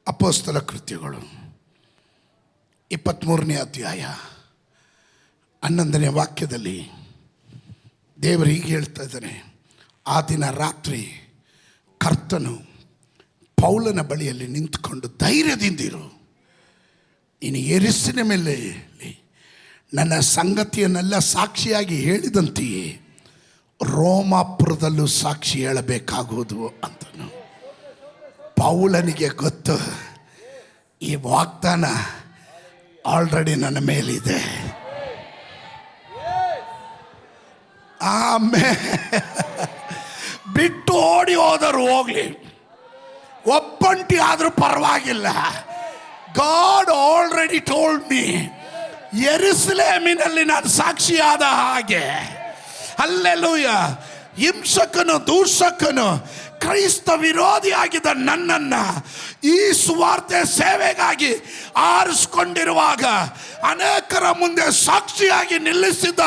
ಅಪೊಸ್ತಲ ಕೃತ್ಯಗಳು 23ನೇ ಅಧ್ಯಾಯ 11ನೇ ವಾಕ್ಯದಲ್ಲಿ ದೇವರು ಹೀಗೆ ಹೇಳ್ತಾ ಇದ್ದಾನೆ. ಆ ದಿನ ರಾತ್ರಿ ಕರ್ತನು ಪೌಲನ ಬಳಿಯಲ್ಲಿ ನಿಂತುಕೊಂಡು, ಧೈರ್ಯದಿಂದಿರು, ನೀನು ಯೆರೂಸಲೇಮಿನಲ್ಲಿ ನನ್ನ ಸಂಗತಿಯನ್ನೆಲ್ಲ ಸಾಕ್ಷಿಯಾಗಿ ಹೇಳಿದಂತೆಯೇ ರೋಮಾಪುರದಲ್ಲೂ ಸಾಕ್ಷಿ ಹೇಳಬೇಕಾಗುವುದು ಅಂತನು. ಪೌಲನಿಗೆ ಗೊತ್ತು, ಈ ವಾಗ್ದಾನ ಆಲ್ರೆಡಿ ನನ್ನ ಮೇಲಿದೆ. ಬಿಟ್ಟು ಓಡಿ ಹೋದರು ಹೋಗ್ಲಿ, ಒಬ್ಬಂಟಿ ಆದರೂ ಪರವಾಗಿಲ್ಲ. ಗಾಡ್ ಆಲ್ರೆಡಿ ಟೋಲ್ಡ್ ಮೀ, ಯೆರೂಸಲೇಮಿನಲ್ಲಿ ನಾನು ಸಾಕ್ಷಿಯಾದ ಹಾಗೆ. ಹಲ್ಲೆಲೂಯ. ಹಿಂಸಕನು ದೂಷಕನು ಕ್ರೈಸ್ತ ವಿರೋಧಿಯಾಗಿದ್ದ ನನ್ನನ್ನು ಈ ಸುವಾರ್ತೆ ಸೇವೆಗಾಗಿ ಆರಿಸಿಕೊಂಡಿರುವಾಗ ಅನೇಕರ ಮುಂದೆ ಸಾಕ್ಷಿಯಾಗಿ ನಿಲ್ಲಿಸಿದ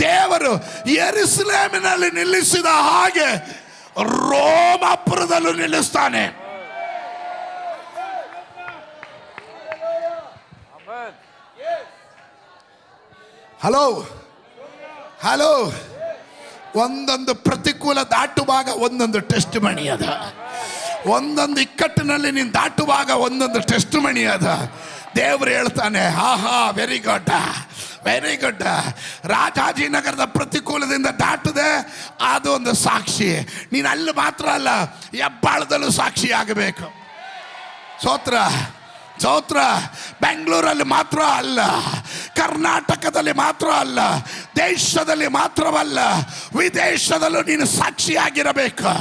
ದೇವರು ಯೆರೂಸಲೇಮಿನಲ್ಲಿ ನಿಲ್ಲಿಸಿದ ಹಾಗೆ ರೋಮಾಪುರದಲ್ಲೂ ನಿಲ್ಲಿಸ್ತಾನೆ. Hello hello. ಒಂದೊಂದು ಪ್ರತಿಕೂಲ ದಾಟುವಾಗ ಒಂದೊಂದು ಟೆಸ್ಟ್ ಮಣಿ ಅದ. ಒಂದೊಂದು ಇಕ್ಕಟ್ಟಿನಲ್ಲಿ ನೀನು ದಾಟುವಾಗ ಒಂದೊಂದು ಟೆಸ್ಟ್ ಮಣಿ ಅದ. ದೇವರು ಹೇಳ್ತಾನೆ, ಆಹಾ, ವೆರಿ ಗುಡ್, ವೆರಿ ಗುಡ್. ರಾಜಾಜಿನಗರದ ಪ್ರತಿಕೂಲದಿಂದ ದಾಟದೆ ಅದು ಒಂದು ಸಾಕ್ಷಿ. ನೀನು ಅಲ್ಲಿ ಮಾತ್ರ ಅಲ್ಲ, ಹೆಬ್ಬಾಳದಲ್ಲೂ ಸಾಕ್ಷಿ ಆಗಬೇಕು. ಸ್ತೋತ್ರ ಸ್ತೋತ್ರ. ಬೆಂಗಳೂರಲ್ಲಿ ಮಾತ್ರ ಅಲ್ಲ, ಕರ್ನಾಟಕದಲ್ಲಿ ಮಾತ್ರ ಅಲ್ಲ, ದೇಶದಲ್ಲಿ ಮಾತ್ರವಲ್ಲ, ವಿದೇಶದಲ್ಲೂ ನೀನು ಸಾಕ್ಷಿಯಾಗಿರಬೇಕು.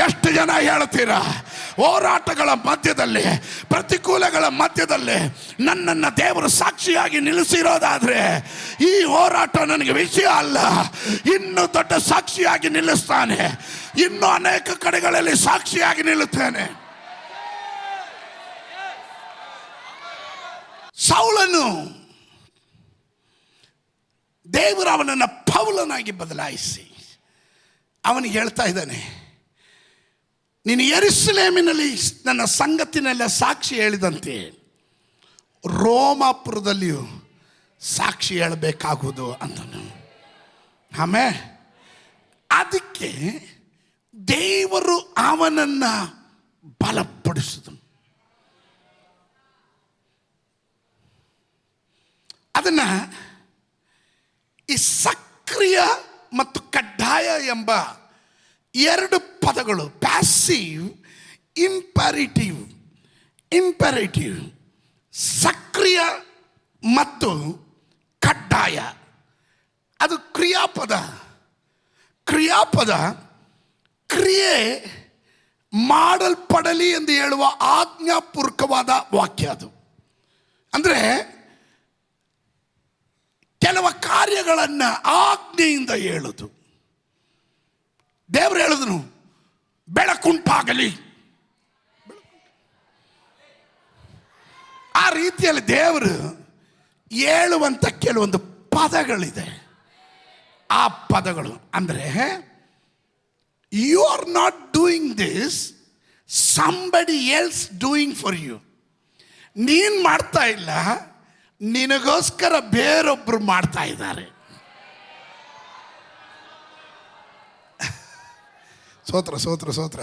ಎಷ್ಟು ಜನ ಹೇಳ್ತೀರಾ, ಹೋರಾಟಗಳ ಮಧ್ಯದಲ್ಲಿ, ಪ್ರತಿಕೂಲಗಳ ಮಧ್ಯದಲ್ಲಿ ನನ್ನನ್ನು ದೇವರು ಸಾಕ್ಷಿಯಾಗಿ ನಿಲ್ಲಿಸಿರೋದಾದ್ರೆ ಈ ಹೋರಾಟ ನನಗೆ ವಿಷಯ ಅಲ್ಲ, ಇನ್ನೂ ದೊಡ್ಡ ಸಾಕ್ಷಿಯಾಗಿ ನಿಲ್ಲಿಸ್ತಾನೆ. ಇನ್ನೂ ಅನೇಕ ಕಡೆಗಳಲ್ಲಿ ಸಾಕ್ಷಿಯಾಗಿ ನಿಲ್ಲುತ್ತೇನೆ. ಸೌಲನು ದೇವರು ಅವನನ್ನು ಪೌಲನಾಗಿ ಬದಲಾಯಿಸಿ ಅವನಿಗೆ ಹೇಳ್ತಾ ಇದ್ದಾನೆ, ನೀನು ಯೆರೂಸಲೇಮಿನಲ್ಲಿ ನನ್ನ ಸಂಗತಿನೆಲ್ಲ ಸಾಕ್ಷಿ ಹೇಳಿದಂತೆ ರೋಮಾಪುರದಲ್ಲಿಯೂ ಸಾಕ್ಷಿ ಹೇಳಬೇಕಾಗುವುದು ಅಂತನು. ಆಮೇಲೆ ಅದಕ್ಕೆ ದೇವರು ಅವನನ್ನು ಬಲಪಡಿಸಿದನು. ಅದನ್ನು ಈ ಸಕ್ರಿಯ ಮತ್ತು ಕಡ್ಡಾಯ ಎಂಬ ಎರಡು ಪದಗಳು, ಪ್ಯಾಸಿವ್, ಇಂಪರೇಟಿವ್. ಇಂಪರೇಟಿವ್ ಸಕ್ರಿಯ ಮತ್ತು ಕಡ್ಡಾಯ, ಅದು ಕ್ರಿಯಾಪದ. ಕ್ರಿಯಾಪದ ಕ್ರಿಯೆ ಮಾಡಲ್ಪಡಲಿ ಎಂದು ಹೇಳುವ ಆಜ್ಞಾಪೂರ್ವಕವಾದ ವಾಕ್ಯ. ಅದು ಅಂದರೆ ಕೆಲವು ಕಾರ್ಯಗಳನ್ನು ಆಜ್ಞೆಯಿಂದ ಹೇಳುದು. ದೇವರು ಹೇಳಿದನು, ಬೆಳಕುಂಟಾಗಲಿ. ಆ ರೀತಿಯಲ್ಲಿ ದೇವರು ಹೇಳುವಂಥ ಕೆಲವೊಂದು ಪದಗಳಿದೆ. ಆ ಪದಗಳು ಅಂದರೆ, you are not doing this, somebody else doing for you. ನೀನು ಮಾಡ್ತಾ ಇಲ್ಲ, ನಿನಗೋಸ್ಕರ ಬೇರೊಬ್ಬರು ಮಾಡ್ತಾ ಇದ್ದಾರೆ. ಸೋತ್ರ ಸೋತ್ರ ಸೋತ್ರ.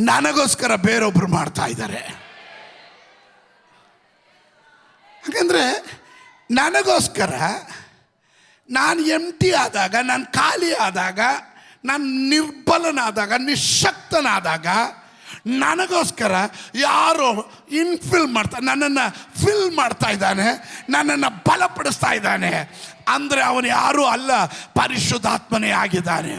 ನನಗೋಸ್ಕರ ಬೇರೊಬ್ಬರು ಮಾಡ್ತಾ ಇದ್ದಾರೆ. ಹಾಗಂದ್ರೆ ನನಗೋಸ್ಕರ ನಾನು ಎಂಟಿ ಆದಾಗ, ನಾನು ಖಾಲಿ ಆದಾಗ, ನಾನು ನಿರ್ಬಲನಾದಾಗ, ನಿಶಕ್ತನಾದಾಗ ನನಗೋಸ್ಕರ ಯಾರೋ ಇನ್ಫಿಲ್ ಮಾಡ್ತಾ, ನನ್ನನ್ನು ಫಿಲ್ ಮಾಡ್ತಾ ಇದ್ದಾನೆ, ನನ್ನನ್ನು ಬಲಪಡಿಸ್ತಾ ಇದ್ದಾನೆ. ಅಂದರೆ ಅವನು ಯಾರೂ ಅಲ್ಲ, ಪರಿಶುದ್ಧಾತ್ಮನೇ ಆಗಿದ್ದಾನೆ.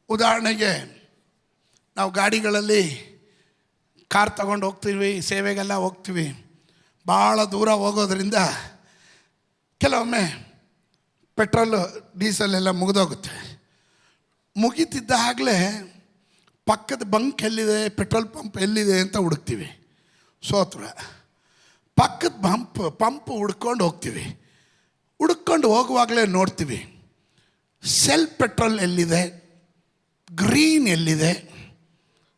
ಉದಾಹರಣೆಗೆ ನಾವು ಗಾಡಿಗಳಲ್ಲಿ ಕಾರ್ ತಗೊಂಡು ಹೋಗ್ತೀವಿ, ಸೇವೆಗೆಲ್ಲ ಹೋಗ್ತೀವಿ. ಭಾಳ ದೂರ ಹೋಗೋದ್ರಿಂದ ಕೆಲವೊಮ್ಮೆ ಪೆಟ್ರೋಲು ಡೀಸೆಲ್ ಎಲ್ಲ ಮುಗಿದೋಗುತ್ತೆ. ಮುಗಿತಿದ್ದಾಗಲೇ ಪಕ್ಕದ ಬಂಕ್ ಎಲ್ಲಿದೆ, ಪೆಟ್ರೋಲ್ ಪಂಪ್ ಎಲ್ಲಿದೆ ಅಂತ ಹುಡುಕ್ತೀವಿ. ಸೋತ್ರ ಪಕ್ಕದ ಪಂಪ್ ಹುಡ್ಕೊಂಡು ಹೋಗ್ತೀವಿ. ಹುಡುಕೊಂಡು ಹೋಗುವಾಗಲೇ ನೋಡ್ತೀವಿ, ಸೆಲ್ ಪೆಟ್ರೋಲ್ ಎಲ್ಲಿದೆ, ಗ್ರೀನ್ ಎಲ್ಲಿದೆ,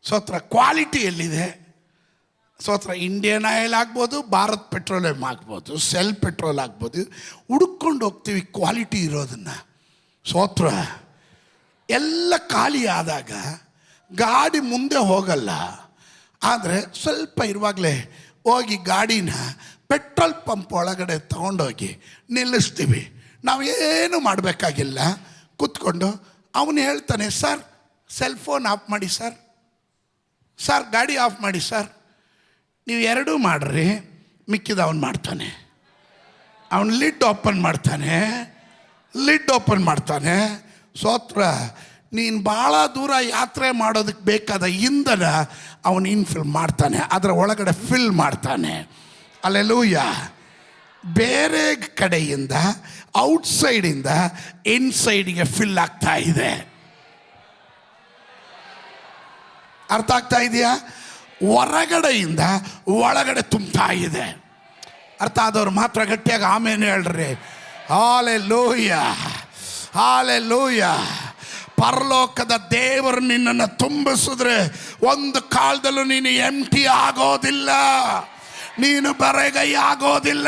ಸ್ತೋತ್ರ, ಕ್ವಾಲಿಟಿ ಎಲ್ಲಿದೆ, ಸ್ತೋತ್ರ. ಇಂಡಿಯನ್ ಆಯಿಲ್ ಆಗ್ಬೋದು, ಭಾರತ್ ಪೆಟ್ರೋಲಿಯಂ ಆಗ್ಬೋದು, ಸೆಲ್ ಪೆಟ್ರೋಲ್ ಆಗ್ಬೋದು, ಹುಡುಕೊಂಡು ಹೋಗ್ತೀವಿ ಕ್ವಾಲಿಟಿ ಇರೋದನ್ನು. ಸ್ತೋತ್ರ. ಎಲ್ಲ ಖಾಲಿ ಆದಾಗ ಗಾಡಿ ಮುಂದೆ ಹೋಗಲ್ಲ. ಆದರೆ ಸ್ವಲ್ಪ ಇರುವಾಗಲೇ ಹೋಗಿ ಗಾಡಿನ ಪೆಟ್ರೋಲ್ ಪಂಪ್ ಒಳಗಡೆ ತೊಗೊಂಡೋಗಿ ನಿಲ್ಲಿಸ್ತೀವಿ. ನಾವೇನು ಮಾಡಬೇಕಾಗಿಲ್ಲ, ಕೂತ್ಕೊಂಡು ಅವನು ಹೇಳ್ತಾನೆ, ಸರ್ ಸೆಲ್ ಫೋನ್ ಆಫ್ ಮಾಡಿ ಸರ್, ಸರ್ ಗಾಡಿ ಆಫ್ ಮಾಡಿ ಸರ್. ನೀವು ಎರಡೂ ಮಾಡ್ರಿ, ಮಿಕ್ಕಿದ ಅವನು ಮಾಡ್ತಾನೆ. ಅವನು ಲಿಡ್ ಓಪನ್ ಮಾಡ್ತಾನೆ. ಸ್ತೋತ್ರ. ನೀನು ಭಾಳ ದೂರ ಯಾತ್ರೆ ಮಾಡೋದಕ್ಕೆ ಬೇಕಾದ ಇಂಧನ ಅವನು ಇನ್ಫಿಲ್ ಮಾಡ್ತಾನೆ, ಅದರ ಒಳಗಡೆ ಫಿಲ್ ಮಾಡ್ತಾನೆ. ಅಲ್ಲೆಲೂಯ. ಬೇರೆ ಕಡೆಯಿಂದ ಔಟ್ಸೈಡಿಂದ ಇನ್ಸೈಡ್ಗೆ ಫಿಲ್ ಆಗ್ತಾ ಇದೆ. ಅರ್ಥ ಆಗ್ತಾ ಇದೆಯಾ? ಹೊರಗಡೆಯಿಂದ ಒಳಗಡೆ ತುಂಬ್ತಾ ಇದೆ. ಅರ್ಥ ಆದವ್ರು ಮಾತ್ರ ಗಟ್ಟಿಯಾಗಿ ಆಮೇಲೆ ಹೇಳ್ರಿ. Hallelujah, hallelujah. ಪರಲೋಕದ ದೇವರು ನಿನ್ನನ್ನು ತುಂಬಿಸಿದ್ರೆ ಒಂದು ಕಾಲದಲ್ಲೂ ನೀನು ಎಂಟಿ ಆಗೋದಿಲ್ಲ, ನೀನು ಬರೆಗೈ ಆಗೋದಿಲ್ಲ,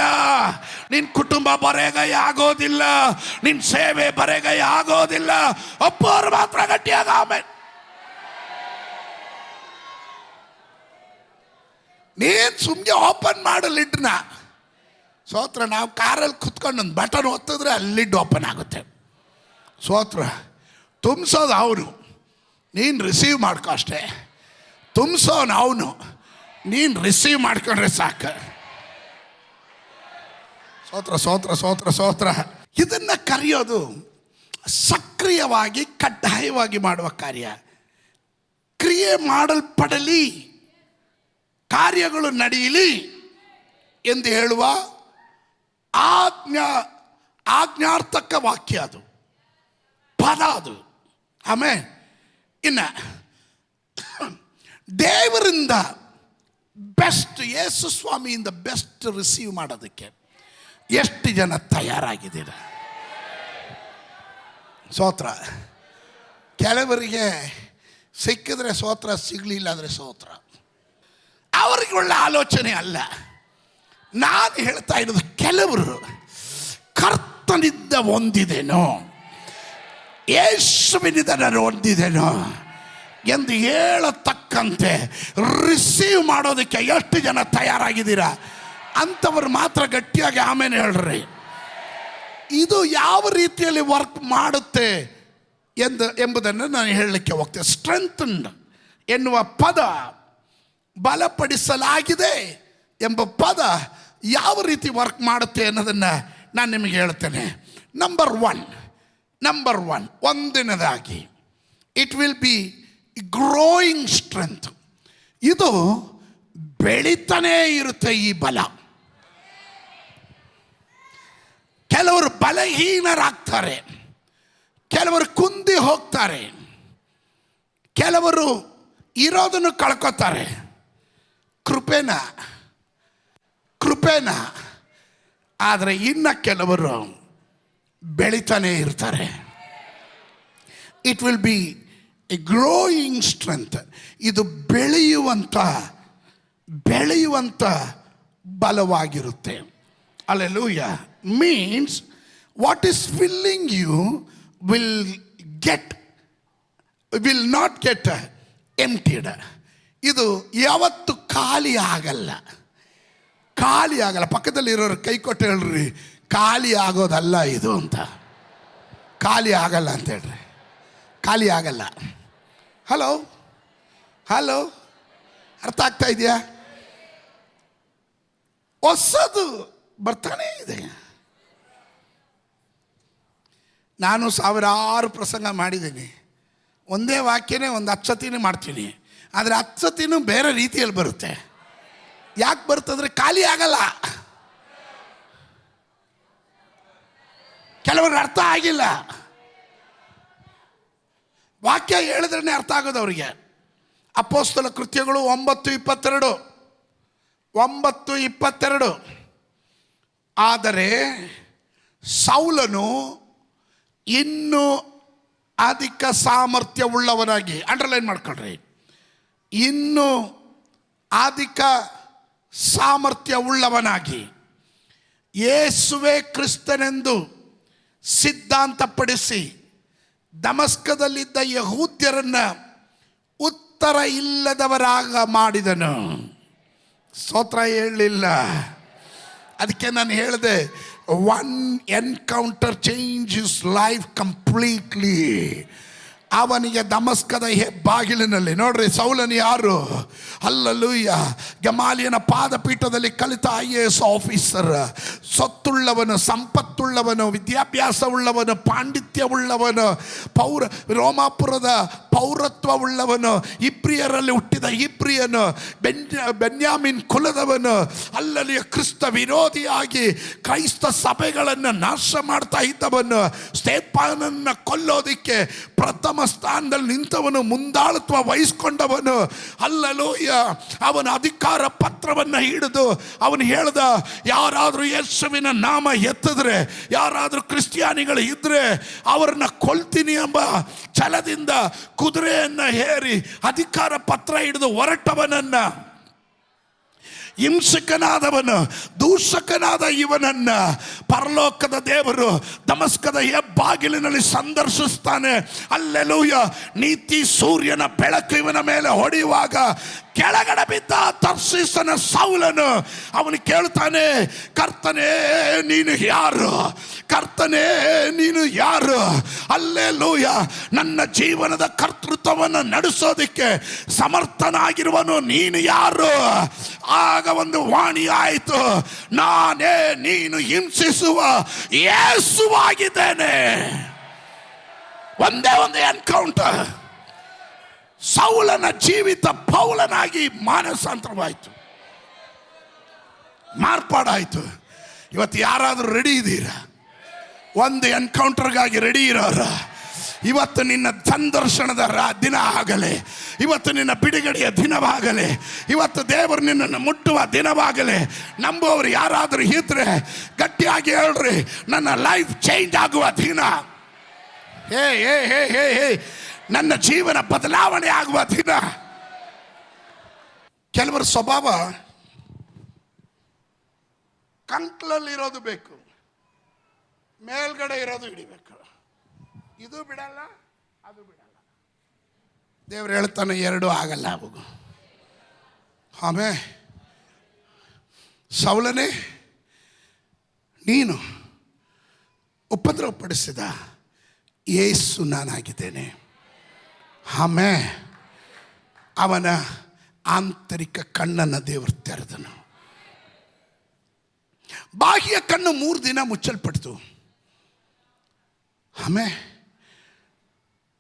ನಿನ್ನ ಕುಟುಂಬ ಬರೆಗೈ ಆಗೋದಿಲ್ಲ, ನಿನ್ನ ಸೇವೆ ಬರೆಗೈ ಆಗೋದಿಲ್ಲ. ಒಬ್ಬರು ಮಾತ್ರ ಗಟ್ಟಿಯಾಗ ಆಮೇಲೆ. ನೀನು ಸುಮ್ಮನೆ ಓಪನ್ ಮಾಡು ಲಿಡ್ನ. ಸ್ತೋತ್ರ. ನಾವು ಕಾರಲ್ಲಿ ಕುತ್ಕೊಂಡು ಒಂದು ಬಟನ್ ಒತ್ತಿದ್ರೆ ಅಲ್ಲಿ ಲಿಡ್ ಓಪನ್ ಆಗುತ್ತೆ. ಸ್ತೋತ್ರ. ತುಂಬಿಸೋದು ಅವನು, ನೀನು ರಿಸೀವ್ ಮಾಡ್ಕೊ ಅಷ್ಟೇ. ತುಂಬಿಸೋನು ಅವನು, ನೀನು ರಿಸೀವ್ ಮಾಡ್ಕೊಂಡ್ರೆ ಸಾಕು. ಸ್ತೋತ್ರ, ಸ್ತೋತ್ರ, ಸ್ತೋತ್ರ, ಸ್ತೋತ್ರ. ಇದನ್ನು ಕರೆಯೋದು ಸಕ್ರಿಯವಾಗಿ ಕಡ್ಡಾಯವಾಗಿ ಮಾಡುವ ಕಾರ್ಯ. ಕ್ರಿಯೆ ಮಾಡಲ್ಪಡಲಿ, ಕಾರ್ಯಗಳು ನಡೆಯಲಿ ಎಂದು ಹೇಳುವ ಆಜ್ಞಾರ್ಥಕ ವಾಕ್ಯ ಅದು, ಪದ ಅದು. ಆಮೇಲೆ ಇನ್ನು ದೇವರಿಂದ ಬೆಸ್ಟ್, ಯೇಸು ಸ್ವಾಮಿಯಿಂದ ಬೆಸ್ಟ್ ರಿಸೀವ್ ಮಾಡೋದಕ್ಕೆ ಎಷ್ಟು ಜನ ತಯಾರಾಗಿದ್ದೀರ? ಸ್ತೋತ್ರ. ಕೆಲವರಿಗೆ ಸಿಕ್ಕಿದ್ರೆ ಸ್ತೋತ್ರ, ಸಿಗಲಿಲ್ಲ ಅಂದರೆ ಸ್ತೋತ್ರ. ಅವರಿಗೆ ಒಳ್ಳೆ ಆಲೋಚನೆ ಅಲ್ಲ. ನಾನು ಹೇಳ್ತಾ ಇರೋದು, ಕೆಲವರು ಕರ್ತನಿಂದ ಹೊಂದಿದೇನೋ, ಯೇಸುವಿನಿಂದ ನಾನು ಹೊಂದಿದೇನೋ ಎಂದು ಹೇಳತಕ್ಕಂತೆ ರಿಸೀವ್ ಮಾಡೋದಕ್ಕೆ ಎಷ್ಟು ಜನ ತಯಾರಾಗಿದ್ದೀರಾ? ಅಂಥವ್ರು ಮಾತ್ರ ಗಟ್ಟಿಯಾಗಿ ಆಮೇಲೆ ಹೇಳ್ರಿ. ಇದು ಯಾವ ರೀತಿಯಲ್ಲಿ ವರ್ಕ್ ಮಾಡುತ್ತೆ ಎಂಬುದನ್ನು ನಾನು ಹೇಳಲಿಕ್ಕೆ ಹೋಗ್ತೇನೆ. ಸ್ಟ್ರೆಂಥನ್ಡ್ ಎನ್ನುವ ಪದ, ಬಲಪಡಿಸಲಾಗಿದೆ ಎಂಬ ಪದ ಯಾವ ರೀತಿ ವರ್ಕ್ ಮಾಡುತ್ತೆ ಅನ್ನೋದನ್ನು ನಾನು ನಿಮಗೆ ಹೇಳ್ತೇನೆ. ನಂಬರ್ ಒನ್, ಒಂದನೇದಾಗಿ it will be growing strength. ಇದು ಬೆಳೀತಾನೇ ಇರುತ್ತೆ ಈ ಬಲ. ಕೆಲವರು ಬಲಹೀನರಾಗ್ತಾರೆ, ಕೆಲವರು ಕುಂದಿ ಹೋಗ್ತಾರೆ, ಕೆಲವರು ಇರೋದನ್ನು ಕಳ್ಕೊತಾರೆ. ಕೃಪೆನ. ಆದರೆ ಇನ್ನು ಕೆಲವರು ಬೆಳೀತಾನೆ ಇರ್ತಾರೆ. It will be a growing strength. ಇದು ಬೆಳೆಯುವಂಥ ಬಲವಾಗಿರುತ್ತೆ. ಅಲ್ಲೆಲೂಯ. Means what is filling you will not get emptied. ಇದು ಯಾವತ್ತು ಖಾಲಿ ಆಗಲ್ಲ. ಪಕ್ಕದಲ್ಲಿರೋರು ಕೈ ಕೊಟ್ಟು ಹೇಳ್ರಿ, ಖಾಲಿ ಆಗೋದಲ್ಲ ಇದು ಅಂತ. ಖಾಲಿ ಆಗಲ್ಲ ಅಂತ ಹೇಳ್ರಿ. ಖಾಲಿ ಆಗಲ್ಲ. ಹಲೋ, ಅರ್ಥ ಆಗ್ತಾ ಇದೆಯಾ? ಹೊಸದು ಬರ್ತಾನೇ ಇದೆ. ನಾನು ಸಾವಿರಾರು ಪ್ರಸಂಗ ಮಾಡಿದ್ದೀನಿ. ಒಂದೇ ವಾಕ್ಯನೇ ಒಂದು 10 ಸತಿನೂ ಮಾಡ್ತೀನಿ. ಆದರೆ 10 ಸತಿನೂ ಬೇರೆ ರೀತಿಯಲ್ಲಿ ಬರುತ್ತೆ. ಯಾಕೆ ಬರ್ತಂದ್ರೆ ಖಾಲಿ ಆಗಲ್ಲ. ಕೆಲವ್ರಿಗೆ ಅರ್ಥ ಆಗಿಲ್ಲ. ವಾಕ್ಯ ಹೇಳಿದ್ರೇ ಅರ್ಥ ಆಗೋದು ಅವರಿಗೆ. ಅಪೊಸ್ತಲ ಕೃತ್ಯಗಳು 9:22. ಆದರೆ ಸೌಲನು ಇನ್ನೂ ಅಧಿಕ ಸಾಮರ್ಥ್ಯವುಳ್ಳವನಾಗಿ, ಅಂಡರ್ಲೈನ್ ಮಾಡ್ಕೊಳ್ರಿ, ಇನ್ನೂ ಅಧಿಕ ಸಾಮರ್ಥ್ಯವುಳ್ಳವನಾಗಿ ಯೇಸುವೇ ಕ್ರಿಸ್ತನೆಂದು ಸಿದ್ಧಾಂತಪಡಿಸಿ ದಮಸ್ಕದಲ್ಲಿದ್ದ ಯಹೂದ್ಯರನ್ನ ಉತ್ತರ ಇಲ್ಲದವರಾಗ ಮಾಡಿದನು. ಸ್ತೋತ್ರ ಹೇಳಲಿಲ್ಲ. ಅದಕ್ಕೆ ನಾನು ಹೇಳಿದೆ, one encounter change is life completely. ಅವನಿಗೆ ದಮಸ್ಕದ ಬಾಗಿಲಿನಲ್ಲಿ ನೋಡ್ರಿ, ಸೌಲನು ಯಾರು? ಹಲ್ಲೆಲೂಯ, ಗಮಾಲಿಯನ ಪಾದಪೀಠದಲ್ಲಿ ಕಲಿತ IAS ಆಫೀಸರ್, ಸೊತ್ತುಳ್ಳವನು, ಸಂಪತ್ತುಳ್ಳವನು, ವಿದ್ಯಾಭ್ಯಾಸವುಳ್ಳವನು, ಪಾಂಡಿತ್ಯವುಳ್ಳವನು, ರೋಮಾಪುರದ ಪೌರತ್ವವುಳ್ಳವನು, ಇಬ್ರಿಯರಲ್ಲಿ ಹುಟ್ಟಿದ ಇಬ್ರಿಯನು, ಬೆನ್ಯಾಮಿನ್ ಕುಲದವನು, ಅಲ್ಲಲ್ಲಿಯ ಕ್ರಿಸ್ತ ವಿರೋಧಿಯಾಗಿ ಕ್ರೈಸ್ತ ಸಭೆಗಳನ್ನು ನಾಶ ಮಾಡ್ತಾ ಇದ್ದವನು, ಸ್ತೆಫನನನ್ನು ಕೊಲ್ಲೋದಿಕ್ಕೆ ಪ್ರಥಮ ಸ್ಥಾನದಲ್ಲಿ ನಿಂತವನು, ಮುಂದಾಳತ್ವ ವಹಿಸ್ಕೊಂಡವನು. ಹಲ್ಲೆಲೂಯ. ಅವನ ಅಧಿಕಾರ ಪತ್ರವನ್ನು ಹಿಡಿದು ಅವನು ಹೇಳ್ದ, ಯಾರಾದರೂ ಯೇಸುವಿನ ನಾಮ ಎತ್ತಿದ್ರೆ, ಯಾರಾದರೂ ಕ್ರಿಸ್ಟಿಯಾನಿಗಳು ಇದ್ರೆ ಅವರನ್ನ ಕೊಲ್ತೀನಿ ಎಂಬ ಛಲದಿಂದ ಕುದುರೆಯನ್ನ ಹೇರಿ ಅಧಿಕಾರ ಪತ್ರ ಹಿಡಿದು ಹೊರಟವನನ್ನ, ಹಿಂಸಕನಾದವನು, ದೂಷಕನಾದ ಇವನನ್ನ ಪರಲೋಕದ ದೇವರು ದಮಸ್ಕದ ಹೆಬ್ಬಾಗಿಲಿನಲ್ಲಿ ಸಂದರ್ಶಿಸ್ತಾನೆ. ಹಲ್ಲೆಲೂಯ. ನೀತಿ ಸೂರ್ಯನ ಬೆಳಕು ಇವನ ಮೇಲೆ ಹೊಡೆಯುವಾಗ ಕೆಳಗಡೆ ಬಿದ್ದ ತರ್ಷೀಸನ ಸೌಲನು ಅವನು ಕೇಳ್ತಾನೆ, ಕರ್ತನೇ ನೀನು ಯಾರು? ಕರ್ತನೇ ನೀನು ಯಾರು? ಹಲ್ಲೆಲೂಯ. ನನ್ನ ಜೀವನದ ಕರ್ತೃತ್ವವನ್ನು ನಡೆಸೋದಿಕ್ಕೆ ಸಮರ್ಥನಾಗಿರುವನು ನೀನು ಯಾರು? ಆಗ ಒಂದು ವಾಣಿ ಆಯಿತು, ನಾನೇ ನೀನು ಹಿಂಸಿಸುವ ಯೇಸುವಾಗಿದ್ದೇನೆ. ಒಂದೇ ಒಂದು ಎನ್ಕೌಂಟರ್, ಸೌಲನ ಜೀವಿತ ಪೌಲನಾಗಿ ಮಾನಸಾಂತರವಾಯಿತು, ಮಾರ್ಪಾಡಾಯಿತು. ಇವತ್ತು ಯಾರಾದರೂ ರೆಡಿ ಇದ್ದೀರಾ? ಒಂದು ಎನ್ಕೌಂಟರ್ಗಾಗಿ ರೆಡಿ ಇರೋರ? ಇವತ್ತು ನಿನ್ನ ಸಂದರ್ಶನದ ದಿನ ಆಗಲಿ, ಇವತ್ತು ನಿನ್ನ ಬಿಡುಗಡೆಯ ದಿನವಾಗಲಿ, ಇವತ್ತು ದೇವರು ನಿನ್ನನ್ನು ಮುಟ್ಟುವ ದಿನವಾಗಲಿ. ನಂಬುವವರು ಯಾರಾದರೂ ಇದ್ರೆ ಗಟ್ಟಿಯಾಗಿ ಹೇಳ್ರಿ, ನನ್ನ ಲೈಫ್ ಚೇಂಜ್ ಆಗುವ ದಿನ. ಹೇ ಹೇ ಹೇ ಹೇ ಹೇ ನನ್ನ ಜೀವನ ಬದಲಾವಣೆ ಆಗುವ ದಿನ. ಕೆಲವರ ಸ್ವಭಾವ ಕಂಕ್ಲಲ್ಲಿರೋದು ಬೇಕು, ಮೇಲ್ಗಡೆ ಇರೋದು ಹಿಡಿಬೇಕು. ಇದು ಬಿಡಲ್ಲ, ಅದು ಬಿಡಲ್ಲ. ದೇವರು ಹೇಳ್ತಾನೆ, ಎರಡೂ ಆಗಲ್ಲ ಅವು. ಆಮೇಲೆ ಸೌಲನೇ, ನೀನು ಉಪದ್ರವಪಡಿಸಿದ ಯೇಸು ನಾನಾಗಿದ್ದೇನೆ. ಆಮೇಲೆ ಅವನ ಆಂತರಿಕ ಕಣ್ಣನ್ನು ದೇವರು ತೆರೆದನು. ಬಾಹ್ಯ ಕಣ್ಣು 3 ದಿನ ಮುಚ್ಚಲ್ಪಡ್ತು. ಆಮೇಲೆ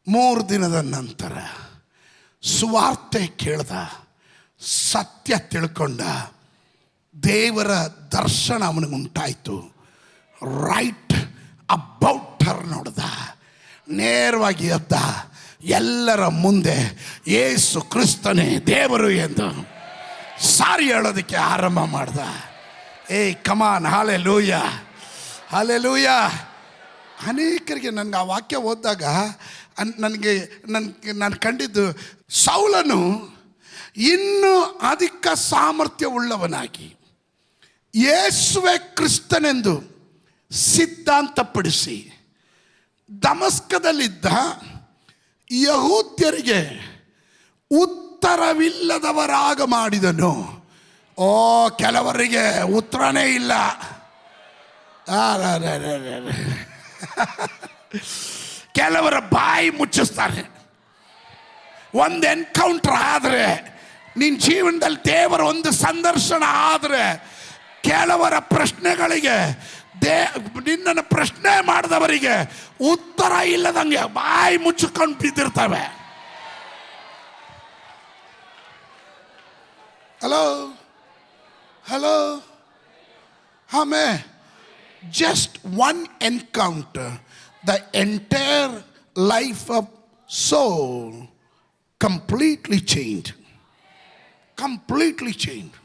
3 ದಿನದ ನಂತರ ಸುವಾರ್ತೆ ಕೇಳ್ದ, ಸತ್ಯ ತಿಳ್ಕೊಂಡ, ದೇವರ ದರ್ಶನ ಅವನಿಗೆ ಉಂಟಾಯಿತು. ರೈಟ್ ಅಬೌಟ್ ಹರ್ ನೋಡ್ದ, ನೇರವಾಗಿ ಎದ್ದ, ಎಲ್ಲರ ಮುಂದೆ ಯೇಸು ಕ್ರಿಸ್ತನೇ ದೇವರು ಎಂದು ಸಾರಿ ಹೇಳೋದಕ್ಕೆ ಆರಂಭ ಮಾಡ್ದ. ಕಮಾನ್, ಹಲ್ಲೆಲೂಯ, ಹಲ್ಲೆಲೂಯ. ಅನೇಕರಿಗೆ ನನಗೆ ಆ ವಾಕ್ಯ ಓದಿದಾಗ ನಾನು ಕಂಡಿದ್ದು, ಸೌಲನು ಇನ್ನೂ ಅಧಿಕ ಸಾಮರ್ಥ್ಯವುಳ್ಳವನಾಗಿ ಯೇಸುವೇ ಕ್ರಿಸ್ತನೆಂದು ಸಿದ್ಧಾಂತಪಡಿಸಿ ದಮಸ್ಕದಲ್ಲಿದ್ದ ಯಹೂದ್ಯರಿಗೆ ಉತ್ತರವಿಲ್ಲದವರಾಗ ಮಾಡಿದನು. ಕೆಲವರಿಗೆ ಉತ್ತರನೇ ಇಲ್ಲ. ಕೆಲವರ ಬಾಯಿ ಮುಚ್ಚಿಸ್ತಾರೆ. ಒಂದು ಎನ್ಕೌಂಟರ್ ಆದರೆ, ನಿನ್ನ ಜೀವನದಲ್ಲಿ ದೇವರ ಒಂದು ಸಂದರ್ಶನ ಆದರೆ, ಕೆಲವರ ಪ್ರಶ್ನೆಗಳಿಗೆ ನಿನ್ನನ್ನು ಪ್ರಶ್ನೆ ಮಾಡಿದವರಿಗೆ ಉತ್ತರ ಇಲ್ಲದಂಗೆ ಬಾಯಿ ಮುಚ್ಚಿಕೊಂಡು ಬಿದ್ದಿರ್ತವೆ. Hello hello. ಆಮೇಲೆ just one encounter, the entire life of Saul completely changed. Completely changed.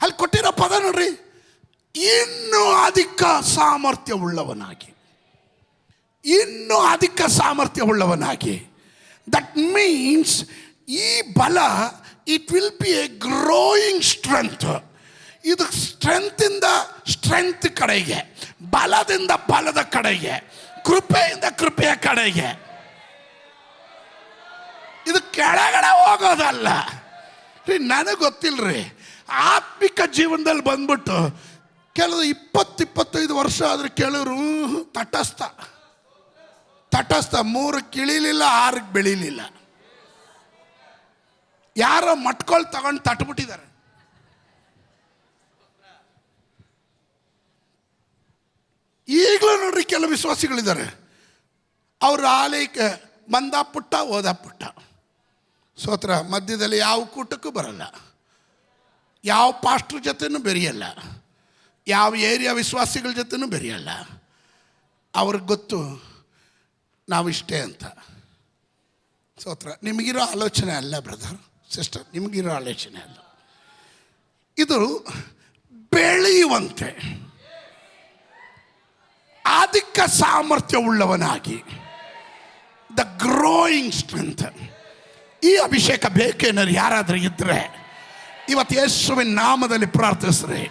ಅಲ್ಲಿ ಕೊಟ್ಟಿರೋ ಪದ ನೋಡ್ರಿ, ಇನ್ನೂ ಅಧಿಕ ಸಾಮರ್ಥ್ಯವುಳ್ಳವನಾಗಿ, ಇನ್ನೂ ಅಧಿಕ ಸಾಮರ್ಥ್ಯವುಳ್ಳವನಾಗಿ. ದಟ್ ಮೀನ್ಸ್ ಈ ಬಲ it will be a growing strength. ಇದು ಸ್ಟ್ರೆಂತಿಂದ ಸ್ಟ್ರೆಂತ್ ಕಡೆಗೆ, ಬಲದಿಂದ ಬಲದ ಕಡೆಗೆ, ಕೃಪೆಯಿಂದ ಕೃಪೆಯ ಕಡೆಗೆ. ಇದು ಕೆಳಗಡೆ ಹೋಗೋದಲ್ಲ ರೀ. ನನಗೆ ಗೊತ್ತಿಲ್ಲರಿ, ಆತ್ಮಿಕ ಜೀವನದಲ್ಲಿ ಬಂದ್ಬಿಟ್ಟು ಕೆಲವು 20-25 ವರ್ಷ ಆದರೆ ಕೆಲವರು ತಟಸ್ಥ 3ಕ್ಕೆ ಇಳಿಲಿಲ್ಲ, 6ಕ್ಕೆ ಬೆಳೀಲಿಲ್ಲ. ಯಾರೋ ಮಟ್ಕೊಳ್ ತಗೊಂಡು ತಟ್ಬಿಟ್ಟಿದ್ದಾರೆ. ಈಗಲೂ ನೋಡ್ರಿ ಕೆಲವು ವಿಶ್ವಾಸಿಗಳಿದ್ದಾರೆ, ಅವರು ಆಲಯಕ್ಕೆ ಬಂದ ಪುಟ್ಟ ಓದ ಪುಟ್ಟ, ಸ್ತೋತ್ರ, ಮಧ್ಯದಲ್ಲಿ ಯಾವ ಕೂಟಕ್ಕೂ ಬರಲ್ಲ, ಯಾವ ಪಾಸ್ಟ್ರ್ ಜೊತೆನೂ ಬೆರೆಯಲ್ಲ, ಯಾವ ಏರಿಯಾ ವಿಶ್ವಾಸಿಗಳ ಜೊತೆನೂ ಬೆರೆಯಲ್ಲ. ಅವ್ರಿಗೆ ಗೊತ್ತು ನಾವಿಷ್ಟೇ ಅಂತ. ಸ್ತೋತ್ರ. ನಿಮಗಿರೋ ಆಲೋಚನೆ ಅಲ್ಲ ಬ್ರದರ್ ಸಿಸ್ಟರ್, ನಿಮಗಿರೋ ಆಲೋಚನೆ ಅಲ್ಲ. ಇದು ಬೆಳೆಯುವಂತೆ ಅಧಿಕ ಸಾಮರ್ಥ್ಯವುಳ್ಳವನಾಗಿ, ದ ಗ್ರೋಯಿಂಗ್ ಸ್ಟ್ರೆಂತ್. ಈ ಅಭಿಷೇಕ ಬೇಕೇನಾರು ಯಾರಾದರೂ ಇದ್ದರೆ ಇವತ್ತು ಯೇಸುವಿನ ನಾಮದಲ್ಲಿ ಪ್ರಾರ್ಥಿಸ್ರಿ.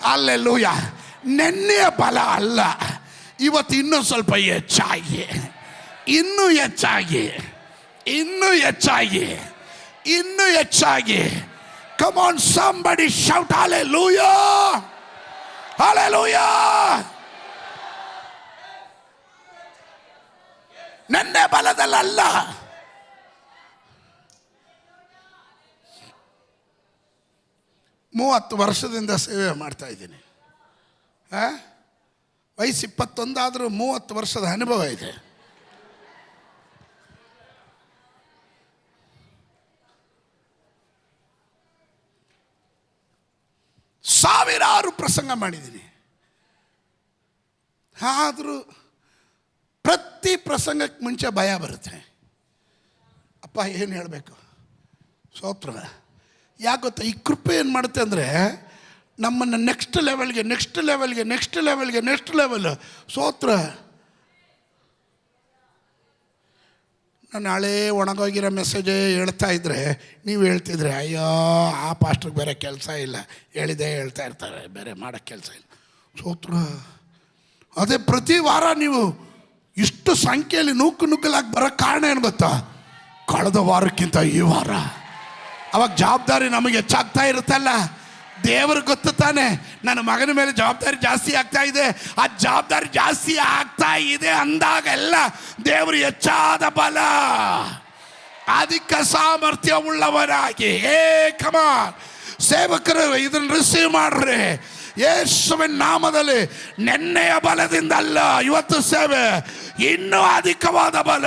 ಹಲ್ಲೆಲೂಯ. ನೆನ್ನೆಯ ಬಲ ಅಲ್ಲ, ಇವತ್ತು ಇನ್ನೂ ಸ್ವಲ್ಪ ಹೆಚ್ಚಾಗಿ, ಇನ್ನೂ ಹೆಚ್ಚಾಗಿ, ಇನ್ನೂ ಹೆಚ್ಚಾಗಿ, ಇನ್ನೂ ಹೆಚ್ಚಾಗಿ. Come on somebody shout hallelujah, hallelujah. ನೆನ್ನೆ ಬಲದಲ್ಲ, 30 ವರ್ಷದಿಂದ ಸೇವೆ ಮಾಡ್ತಾ ಇದ್ದೀನಿ. ವಯಸ್ಸು 21 ಆದರೂ 30 ವರ್ಷದ ಅನುಭವ ಇದೆ. ಸಾವಿರಾರು ಪ್ರಸಂಗ ಮಾಡಿದ್ದೀನಿ. ಆದರೂ ಪ್ರತಿ ಪ್ರಸಂಗಕ್ಕೆ ಮುಂಚೆ ಭಯ ಬರುತ್ತೆ. ಅಪ್ಪ ಏನು ಹೇಳಬೇಕು? ಸ್ತೋತ್ರ. ಯಾಕೆ ಗೊತ್ತಾ? ಈ ಕೃಪೆ ಏನು ಮಾಡುತ್ತೆ ಅಂದರೆ ನಮ್ಮನ್ನು ನೆಕ್ಸ್ಟ್ ಲೆವೆಲ್. ಸ್ತೋತ್ರ. ನಾನು ಹಳೇ ಒಣಗೋಗಿರೋ ಮೆಸೇಜೇ ಹೇಳ್ತಾ ಇದ್ದರೆ ನೀವು ಹೇಳ್ತಿದ್ರೆ, ಅಯ್ಯೋ ಆ ಪಾಸ್ಟ್ರಿಗೆ ಬೇರೆ ಕೆಲಸ ಇಲ್ಲ, ಹೇಳಿದೆ ಹೇಳ್ತಾ ಇರ್ತಾರೆ, ಬೇರೆ ಮಾಡೋಕ್ಕೆ ಕೆಲಸ ಇಲ್ಲ. ಸ್ತೋತ್ರ. ಅದೇ ಪ್ರತಿ ವಾರ ನೀವು ಇಷ್ಟು ಸಂಖ್ಯೆಯಲ್ಲಿ ನುಗ್ಗಲಾಗಿ ಬರೋ ಕಾರಣ ಏನು ಗೊತ್ತಾ? ಕಳೆದ ವಾರಕ್ಕಿಂತ ಈ ವಾರ ಅವಾಗ ಜವಾಬ್ದಾರಿ ನಮಗೆ ಹೆಚ್ಚಾಗ್ತಾ ಇರುತ್ತಲ್ಲ. ದೇವ್ರಿಗೆ ಗೊತ್ತು ತಾನೆ, ನನ್ನ ಮಗನ ಮೇಲೆ ಜವಾಬ್ದಾರಿ ಜಾಸ್ತಿ ಆಗ್ತಾ ಇದೆ. ಆ ಜವಾಬ್ದಾರಿ ಜಾಸ್ತಿ ಆಗ್ತಾ ಇದೆ ಅಂದಾಗೆಲ್ಲ ದೇವರು ಹೆಚ್ಚಾದ ಬಲ, ಅಧಿಕ ಸಾಮರ್ಥ್ಯವುಳ್ಳವರಾಗಿ. ಕಮಾನ್ ಸೇವಕರು ಇದನ್ನು ರಿಸೀವ್ ಮಾಡ್ರಿ. ಯೇಸುವಿನ ನಾಮದಲ್ಲಿ ನೆನ್ನೆಯ ಬಲದಿಂದ ಅಲ್ಲ, ಇವತ್ತು ಸೇವೆ ಇನ್ನೂ ಅಧಿಕವಾದ ಬಲ.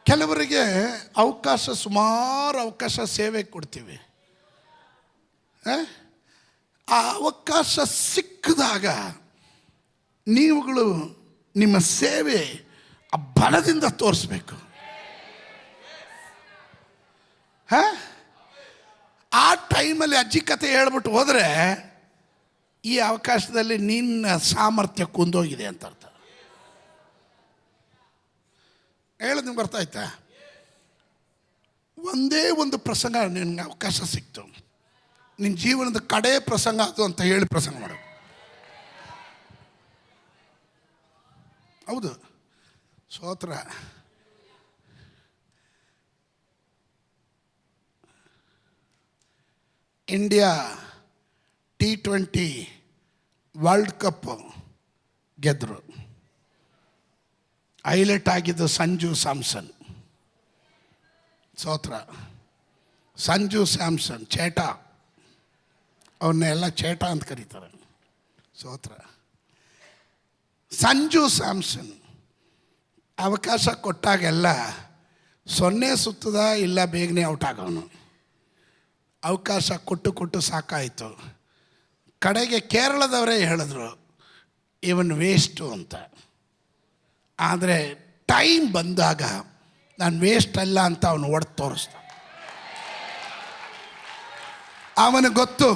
ಕೆಲವರಿಗೆ ಸುಮಾರು ಅವಕಾಶ ಸೇವೆ ಕೊಡ್ತೀವಿ. ಆ ಅವಕಾಶ ಸಿಕ್ಕಿದಾಗ ನೀವುಗಳು ನಿಮ್ಮ ಸೇವೆ ಆ ಬಲದಿಂದ ತೋರಿಸ್ಬೇಕು. ಆ ಟೈಮಲ್ಲಿ ಅಜ್ಜಿ ಕತೆ ಹೇಳ್ಬಿಟ್ಟು ಹೋದರೆ ಈ ಅವಕಾಶದಲ್ಲಿ ನಿನ್ನ ಸಾಮರ್ಥ್ಯ ಕುಂದೋಗಿದೆ ಅಂತ ಅರ್ಥ. ಹೇಳೋದು ನಿಮ್ಗೆ ಬರ್ತಾ ಆಯ್ತಾ? ಒಂದೇ ಒಂದು ಪ್ರಸಂಗ ನಿನ್ಗೆ ಅವಕಾಶ ಸಿಕ್ತು, ನಿನ್ನ ಜೀವನದ ಕಡೆ ಪ್ರಸಂಗ ಅದು ಅಂತ ಹೇಳಿ ಪ್ರಸಂಗ ಮಾಡು. ಹೌದು, ಸ್ತೋತ್ರ. ಇಂಡಿಯಾ T20 ವರ್ಲ್ಡ್ ಕಪ್ ಗೆದ್ದರು. ಹೈಲೈಟ್ ಆಗಿದ್ದು ಸಂಜು ಸ್ಯಾಮ್ಸನ್. ಸ್ತೋತ್ರ. ಸಂಜು ಸ್ಯಾಮ್ಸನ್ ಚೇಟ, ಅವನ್ನೆಲ್ಲ ಚೇಟ ಅಂತ ಕರೀತಾರೆ. ಸ್ತೋತ್ರ. ಸಂಜು ಸ್ಯಾಮ್ಸನ್ ಅವಕಾಶ ಕೊಟ್ಟಾಗೆಲ್ಲ 0 ಸುತ್ತದ ಇಲ್ಲ, ಬೇಗನೆ ಔಟ್ ಆಗೋನು. ಅವಕಾಶ ಕೊಟ್ಟು ಸಾಕಾಯಿತು. ಕಡೆಗೆ ಕೇರಳದವರೇ ಹೇಳಿದ್ರು ಇವನ್ ವೇಸ್ಟು ಅಂತ. ಆದರೆ ಟೈಮ್ ಬಂದಾಗ ನಾನು ವೇಸ್ಟ್ ಅಲ್ಲ ಅಂತ ಅವನು ಹೊಡೆದು ತೋರಿಸ್ದ. ಅವನಿಗೆ ಗೊತ್ತು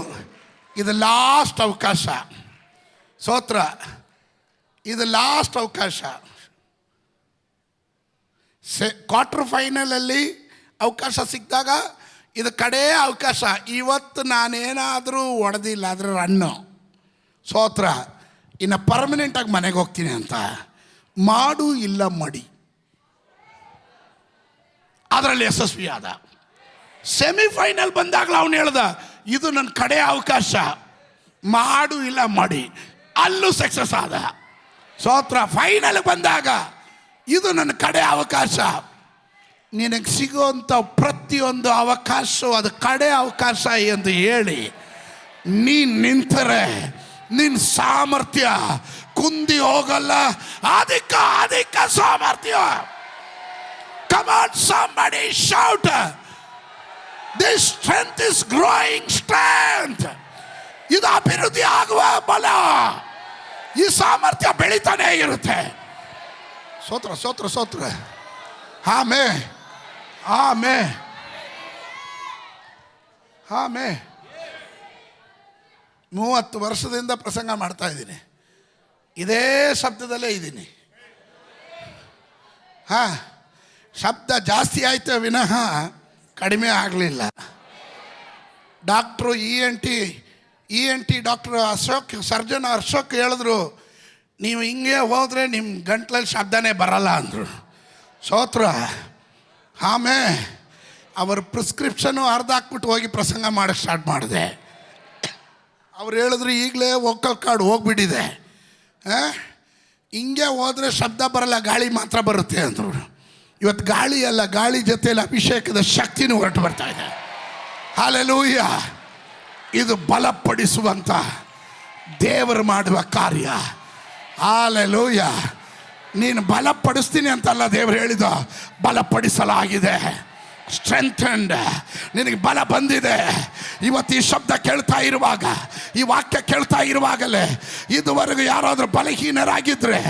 ಇದು ಲಾಸ್ಟ್ ಅವಕಾಶ. ಸ್ತೋತ್ರ. ಇದು ಲಾಸ್ಟ್ ಅವಕಾಶ. ಕ್ವಾರ್ಟರ್ ಫೈನಲಲ್ಲಿ ಅವಕಾಶ ಸಿಕ್ಕಿದಾಗ ಇದು ಕಡೇ ಅವಕಾಶ. ಇವತ್ತು ನಾನೇನಾದರೂ ಹೊಡೆದಿಲ್ಲ ಆದರೆ ರನ್ನು. ಸ್ತೋತ್ರ. ಇನ್ನು ಪರ್ಮನೆಂಟಾಗಿ ಮನೆಗೆ ಹೋಗ್ತೀನಿ ಅಂತ ಮಾಡು ಇಲ್ಲ ಮಡಿ, ಅದರಲ್ಲಿ ಯಶಸ್ವಿ ಆದ. ಸೆಮಿಫೈನಲ್ ಬಂದಾಗಲೂ ಅವನು ಹೇಳ್ದ ಇದು ನನ್ನ ಕಡೆ ಅವಕಾಶ, ಮಾಡು ಇಲ್ಲ ಮಡಿ, ಅಲ್ಲೂ ಸಕ್ಸಸ್ ಆದ. ಸ್ತೋತ್ರ. ಫೈನಲ್ ಬಂದಾಗ ಇದು ನನ್ನ ಕಡೆ ಅವಕಾಶ. ನಿನಗೆ ಸಿಗುವಂಥ ಪ್ರತಿಯೊಂದು ಅವಕಾಶವು ಅದು ಕಡೆ ಅವಕಾಶ ಎಂದು ಹೇಳಿ ನೀನು ನಿಂತರೆ ನಿನ್ನ ಸಾಮರ್ಥ್ಯ ಕುಂದಿ ಹೋಗಲ್ಲ. ಅಧಿಕ ಅಧಿಕ ಸಾಮರ್ಥ್ಯ. Come on, somebody shout. This strength is growing strength. ಇದು ಅಭಿವೃದ್ಧಿ ಆಗುವ ಬಲ. ಈ ಸಾಮರ್ಥ್ಯ ಬೆಳೀತಾನೆ ಇರುತ್ತೆ. ಸ್ತೋತ್ರ ಸ್ತೋತ್ರ ಸ್ತೋತ್ರ. ಆಮೇ ಆಮೇ ಆಮೇ. 30 ವರ್ಷದಿಂದ ಪ್ರಸಂಗ ಮಾಡ್ತಾ ಇದ್ದೀನಿ, ಇದೇ ಶಬ್ದದಲ್ಲೇ ಇದ್ದೀನಿ. ಶಬ್ದ ಜಾಸ್ತಿ ಆಯ್ತು ವಿನಃ ಕಡಿಮೆ ಆಗಲಿಲ್ಲ. Doctor E N T doctor Ashok, surgeon Ashok ಹೇಳಿದ್ರು, ನೀವು ಹಿಂಗೆ ಹೋದರೆ ನಿಮ್ಮ ಗಂಟ್ಲಲ್ಲಿ ಶಬ್ದನೇ ಬರಲ್ಲ ಅಂದರು. ಸ್ತೋತ್ರ. ಆಮೇಲೆ ಅವ್ರ ಪ್ರಿಸ್ಕ್ರಿಪ್ಷನ್ನು ಅರ್ಧ ಹಾಕ್ಬಿಟ್ಟು ಹೋಗಿ ಪ್ರಸಂಗ ಮಾಡೋಕ್ಕೆ ಸ್ಟಾರ್ಟ್ ಮಾಡಿದೆ. ಅವ್ರು ಹೇಳಿದ್ರು ಈಗಲೇ ವೋಕಲ್ ಕಾರ್ಡ್ ಹೋಗ್ಬಿಟ್ಟಿದೆ, ಹಿಂಗೆ ಹೋದರೆ ಶಬ್ದ ಬರಲ್ಲ, ಗಾಳಿ ಮಾತ್ರ ಬರುತ್ತೆ ಅಂದರು. ಇವತ್ತು ಗಾಳಿ ಅಲ್ಲ, ಗಾಳಿ ಜೊತೆಯಲ್ಲಿ ಅಭಿಷೇಕದ ಶಕ್ತಿನೂ ಹೊರಟು ಬರ್ತಾ ಇದೆ. ಹಲ್ಲೆಲೂಯ. ಇದು ಬಲಪಡಿಸುವಂಥ ದೇವರು ಮಾಡುವ ಕಾರ್ಯ. ಹಲ್ಲೆಲೂಯ. ನೀನು ಬಲಪಡಿಸ್ತೀನಿ ಅಂತಲ್ಲ ದೇವರು ಹೇಳಿದ, ಬಲಪಡಿಸಲಾಗಿದೆ. ಸ್ಟ್ರೆಂಥೆಂಡ್. ನಿನಗೆ ಬಲ ಬಂದಿದೆ. ಇವತ್ತು ಈ ಶಬ್ದ ಕೇಳ್ತಾ ಇರುವಾಗ, ಈ ವಾಕ್ಯ ಕೇಳ್ತಾ ಇರುವಾಗಲೇ ಇದುವರೆಗೂ ಯಾರಾದರೂ ಬಲಹೀನರಾಗಿದ್ದರೆ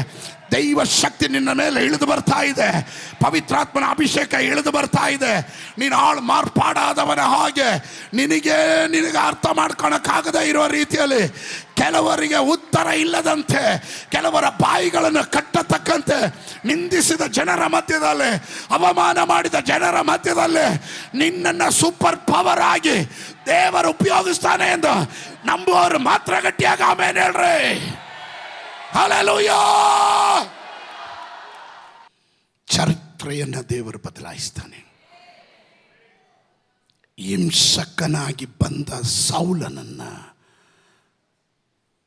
ದೈವ ಶಕ್ತಿ ನಿನ್ನ ಮೇಲೆ ಇಳಿದು ಬರ್ತಾ ಇದೆ. ಪವಿತ್ರಾತ್ಮನ ಅಭಿಷೇಕ ಇಳಿದು ಬರ್ತಾ ಇದೆ. ನೀನು ಆಳು ಮಾರ್ಪಾಡಾದವನ ಹಾಗೆ ನಿನಗೆ ಅರ್ಥ ಮಾಡ್ಕೊಳಕ್ಕಾಗದೇ ಇರೋ ರೀತಿಯಲ್ಲಿ ಕೆಲವರಿಗೆ ಉತ್ತರ ಇಲ್ಲದಂತೆ, ಕೆಲವರ ಬಾಯಿಗಳನ್ನು ಕಟ್ಟತಕ್ಕಂತೆ ನಿಂದಿಸಿದ ಜನರ ಮಧ್ಯದಲ್ಲಿ, ಅವಮಾನ ಮಾಡಿದ ಜನರ ಮಧ್ಯದಲ್ಲಿ ನಿನ್ನನ್ನು ಸೂಪರ್ ಪವರ್ ಆಗಿ ದೇವರು ಉಪಯೋಗಿಸ್ತಾನೆ ಎಂದು ನಂಬುವವರು ಮಾತ್ರ ಗಟ್ಟಿಯಾಗಿ ಆಮೇಲೆ ಹೇಳ್ರಿ. ಹಲ್ಲೆಲೂಯಾ. ಚರಿತ್ರೆಯನ್ನು ದೇವರು ಬದಲಾಯಿಸ್ತಾನೆ. ಹಿಂಸಕನಾಗಿ ಬಂದ ಸೌಲನನ್ನು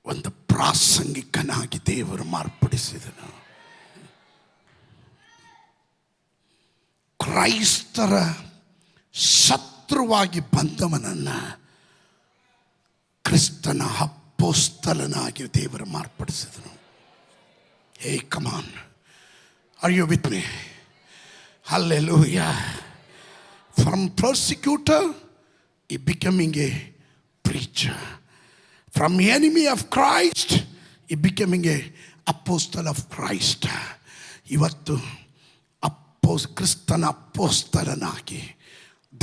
ಒಂದು ಪ್ರಾಸಂಗಿಕನಾಗಿ ದೇವರು ಮಾರ್ಪಡಿಸಿದನು. ಕ್ರೈಸ್ತರ ಶತ್ರುವಾಗಿ ಬಂದವನನ್ನು ಕ್ರಿಸ್ತನ ಅಪೊಸ್ತಲನಾಗಿ ದೇವರು ಮಾರ್ಪಡಿಸಿದನು. Hey, come on. Are you with me? Hallelujah. From persecutor, he becoming a preacher. From enemy of Christ, he becoming a apostle of Christ. ಇವತ್ತು ಕ್ರಿಸ್ತನ ಅಪೊಸ್ತಲನಾಗಿ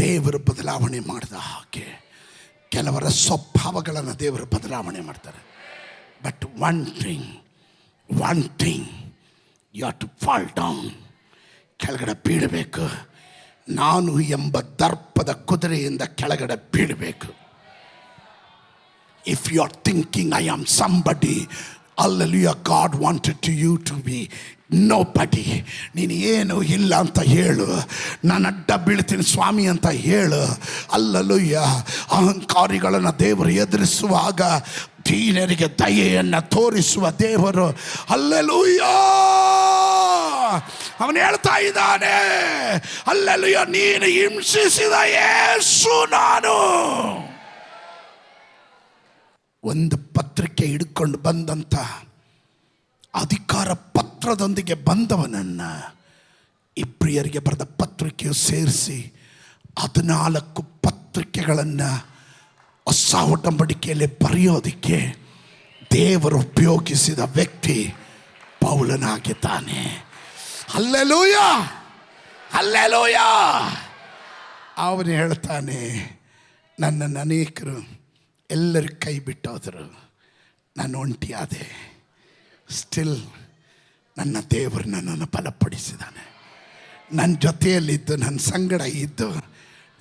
ದೇವರು ಬದಲಾವಣೆ ಮಾಡಿದ ಹಾಗೆ ಕೆಲವರ ಸ್ವಭಾವಗಳನ್ನು ದೇವರು ಬದಲಾವಣೆ ಮಾಡ್ತಾರೆ. But one thing you have to fall down. ಕೆಳಗಡೆ ಬೀಳಬೇಕು. ನಾನು ಎಂಬ ದರ್ಪದ ಕುದುರೆಯಿಂದ ಕೆಳಗಡೆ ಬೀಳಬೇಕು. If you are thinking I am somebody, Hallelujah, God wanted you to be nobody. ನೀನು ಏನು ಇಲ್ಲ ಅಂತ ಹೇಳು, ನಾನು ಅಡ್ಡ ಬೀಳ್ತೀನಿ ಸ್ವಾಮಿ ಅಂತ ಹೇಳು. Hallelujah. ಅಹಂಕಾರಿಗಳನ್ನು ದೇವರು ಎದುರಿಸುವಾಗ ದೀನರಿಗೆ ದಯೆಯನ್ನು ತೋರಿಸುವ ದೇವರು. Hallelujah. ಅವನು ಹೇಳ್ತಾ ಇದ್ದಾನೆ, Hallelujah, ನೀನು ಹಿಂಸಿಸಿದ ಯೇಸು ನಾನು. ಒಂದು ಪತ್ರಿಕೆ ಹಿಡ್ಕೊಂಡು ಬಂದಂಥ ಅಧಿಕಾರ ಪತ್ರದೊಂದಿಗೆ ಬಂದವನನ್ನು ಇಬ್ರಿಯರಿಗೆ ಬರೆದ ಪತ್ರಿಕೆಯು ಸೇರಿಸಿ 14 ಪತ್ರಿಕೆಗಳನ್ನು ಹೊಸ ಒಡಂಬಡಿಕೆಯಲ್ಲಿ ಬರೆಯೋದಕ್ಕೆ ದೇವರು ಉಪಯೋಗಿಸಿದ ವ್ಯಕ್ತಿ ಪೌಲನಾಗಿದ್ದಾನೆ. ಹಲ್ಲೆಲೂಯಾ. ಅವನು ಹೇಳ್ತಾನೆ, ನನ್ನನ್ನು ಅನೇಕರು ಎಲ್ಲರೂ ಕೈ ಬಿಟ್ಟೋದರು. ನಾನು ಒಂಟಿಯಾದೆ. ಸ್ಟಿಲ್ ನನ್ನ ದೇವರು ನನ್ನನ್ನು ಬಲಪಡಿಸಿದ್ದಾನೆ. ನನ್ನ ಜೊತೆಯಲ್ಲಿದ್ದು, ನನ್ನ ಸಂಗಡ ಇದ್ದು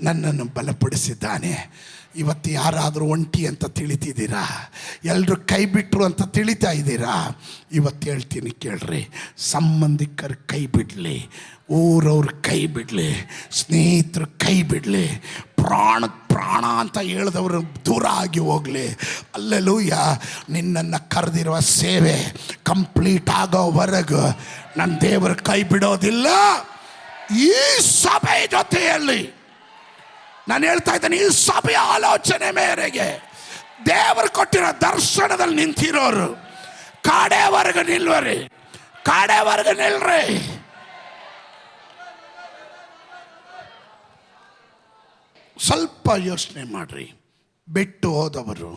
ನನ್ನನ್ನು ಬಲಪಡಿಸಿದ್ದಾನೆ. ಇವತ್ತು ಯಾರಾದರೂ ಒಂಟಿ ಅಂತ ತಿಳಿತಿದ್ದೀರಾ? ಎಲ್ಲರೂ ಕೈ ಬಿಟ್ಟರು ಅಂತ ತಿಳಿತಾ ಇದ್ದೀರಾ? ಇವತ್ತು ಹೇಳ್ತೀನಿ ಕೇಳ್ರಿ, ಸಂಬಂಧಿಕರು ಕೈ ಬಿಡಲಿ, ಊರವ್ರು ಕೈ ಬಿಡಲಿ, ಸ್ನೇಹಿತರು ಕೈ ಬಿಡಲಿ, ಪ್ರಾಣ ಅಂತ ಹೇಳಿದವರು ದೂರ ಆಗಿ ಹೋಗಲಿ, ಅಲ್ಲೆಲೂಯ, ನಿನ್ನನ್ನು ಕರೆದಿರುವ ಸೇವೆ ಕಂಪ್ಲೀಟ್ ಆಗೋವರೆಗೂ ನನ್ನ ದೇವರು ಕೈ ಬಿಡೋದಿಲ್ಲ. ಈ ಸಭೆ ಜೊತೆಯಲ್ಲಿ ನಾನು ಹೇಳ್ತಾ ಇದ್ದೇನೆ, ಈ ಸಭೆಯ ಆಲೋಚನೆ ಮೇರೆಗೆ ದೇವರು ಕೊಟ್ಟಿರೋ ದರ್ಶನದಲ್ಲಿ ನಿಂತಿರೋರು ಕಾಡೆವರೆಗೂ ನಿಲ್ವರಿ, ಕಾಡೆವರೆಗೂ ನಿಲ್ರಿ. ಸ್ವಲ್ಪ ಯೋಚನೆ ಮಾಡ್ರಿ. ಬಿಟ್ಟು ಹೋದವರು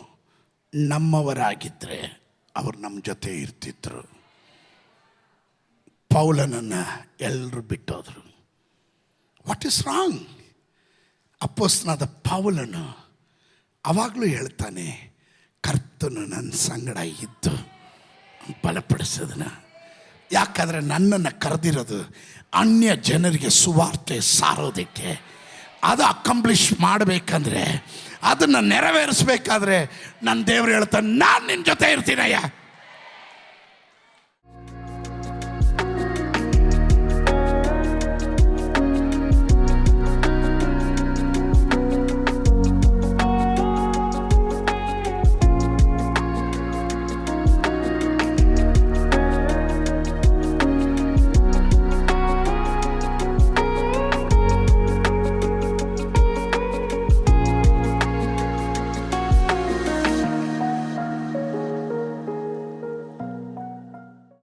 ನಮ್ಮವರಾಗಿದ್ದರೆ ಅವರು ನಮ್ಮ ಜೊತೆ ಇರ್ತಿದ್ರು. ಪೌಲನನ್ನು ಎಲ್ಲರೂ ಬಿಟ್ಟೋದ್ರು. What is wrong? ಅಪೊಸ್ತಲನಾದ ಪೌಲನು ಅವಾಗಲೂ ಹೇಳ್ತಾನೆ, ಕರ್ತನು ನನ್ನ ಸಂಗಡ ಇದ್ದು ಬಲಪಡಿಸಿದನ. ಯಾಕಂದರೆ ನನ್ನನ್ನು ಕರೆದಿರೋದು ಅನ್ಯ ಜನರಿಗೆ ಸುವಾರ್ತೆ ಸಾರೋದಕ್ಕೆ. ಅದು ಅಕಂಪ್ಲಿಷ್ ಮಾಡಬೇಕಂದ್ರೆ, ಅದನ್ನು ನೆರವೇರಿಸ್ಬೇಕಾದ್ರೆ ನನ್ನ ದೇವರು ಹೇಳ್ತಾನೆ, ನಾನು ನಿನ್ನ ಜೊತೆ ಇರ್ತೀನಯ್ಯ.